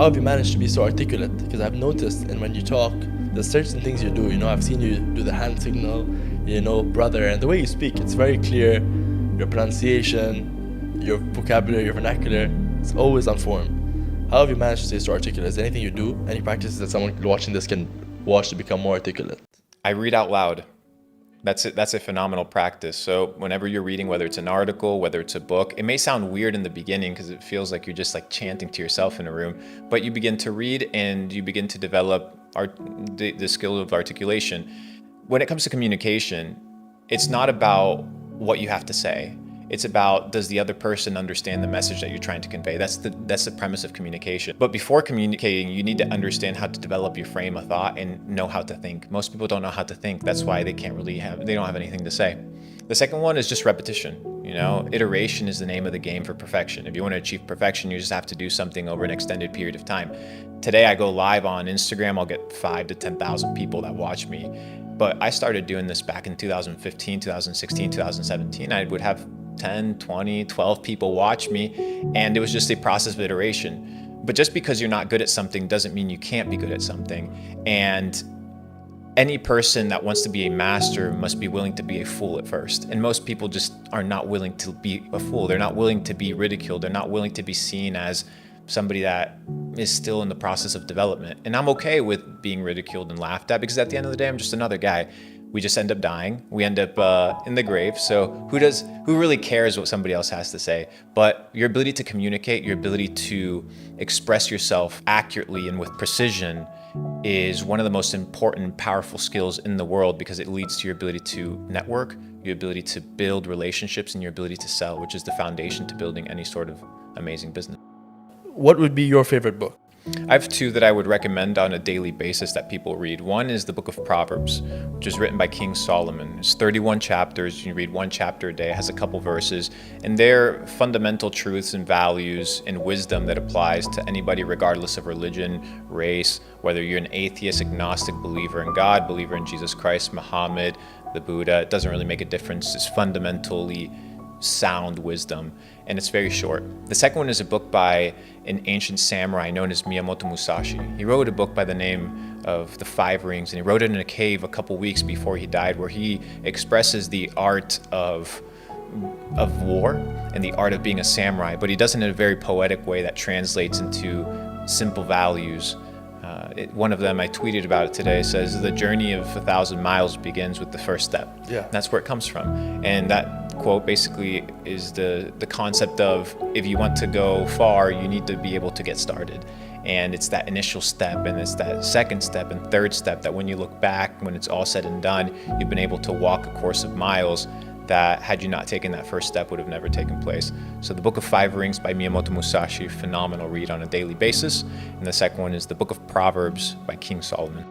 How have you managed to be so articulate? Because I've noticed, and when you talk, there's certain things you do. I've seen you do the hand signal, brother, and the way you speak, it's very clear. Your pronunciation, your vocabulary, your vernacular, it's always on form. How have you managed to stay so articulate? Is there anything you do, any practices that someone watching this can watch to become more articulate? I read out loud. That's a phenomenal practice. So whenever you're reading, whether it's an article, whether it's a book, it may sound weird in the beginning because it feels like you're just like chanting to yourself in a room, but you begin to read and you begin to develop the skill of articulation. When it comes to communication, it's not about what you have to say. It's about, does the other person understand the message that you're trying to convey? That's the premise of communication. But before communicating, you need to understand how to develop your frame of thought and know how to think. Most people don't know how to think. That's why they don't have anything to say. The second one is just repetition. Iteration is the name of the game for perfection. If you want to achieve perfection, you just have to do something over an extended period of time. Today I go live on Instagram, I'll get 5,000 to 10,000 people that watch me. But I started doing this back in 2015, 2016, 2017. I would have 10, 20, 12 people watch me, and it was just a process of iteration. But just because you're not good at something doesn't mean you can't be good at something. And any person that wants to be a master must be willing to be a fool at first. And most people just are not willing to be a fool. They're not willing to be ridiculed. They're not willing to be seen as somebody that is still in the process of development. And I'm okay with being ridiculed and laughed at, because at the end of the day, I'm just another guy. We just end up dying. We end up in the grave. So who really cares what somebody else has to say? But your ability to communicate, your ability to express yourself accurately and with precision is one of the most important, powerful skills in the world, because it leads to your ability to network, your ability to build relationships, and your ability to sell, which is the foundation to building any sort of amazing business. What would be your favorite book? I have two that I would recommend on a daily basis that people read. One is the book of Proverbs, which is written by King Solomon. It's 31 chapters. You read one chapter a day. It has a couple verses, and they're fundamental truths and values and wisdom that applies to anybody regardless of religion, race, whether you're an atheist, agnostic, believer in God, believer in Jesus Christ, Muhammad, the Buddha. It doesn't really make a difference. It's fundamentally sound wisdom, and it's very short. The second one is a book by an ancient samurai known as Miyamoto Musashi. He wrote a book by the name of The Five Rings, and he wrote it in a cave a couple weeks before he died, where he expresses the art of war and the art of being a samurai, but he does it in a very poetic way that translates into simple values. One of them, I tweeted about it today, says the journey of 1,000 miles begins with the first step. Yeah. That's where it comes from. And that quote basically is the concept of, if you want to go far, you need to be able to get started. And it's that initial step, and it's that second step and third step that when you look back, when it's all said and done, you've been able to walk a course of miles that, had you not taken that first step, would have never taken place. So the Book of Five Rings by Miyamoto Musashi, phenomenal read on a daily basis. And the second one is the Book of Proverbs by King Solomon.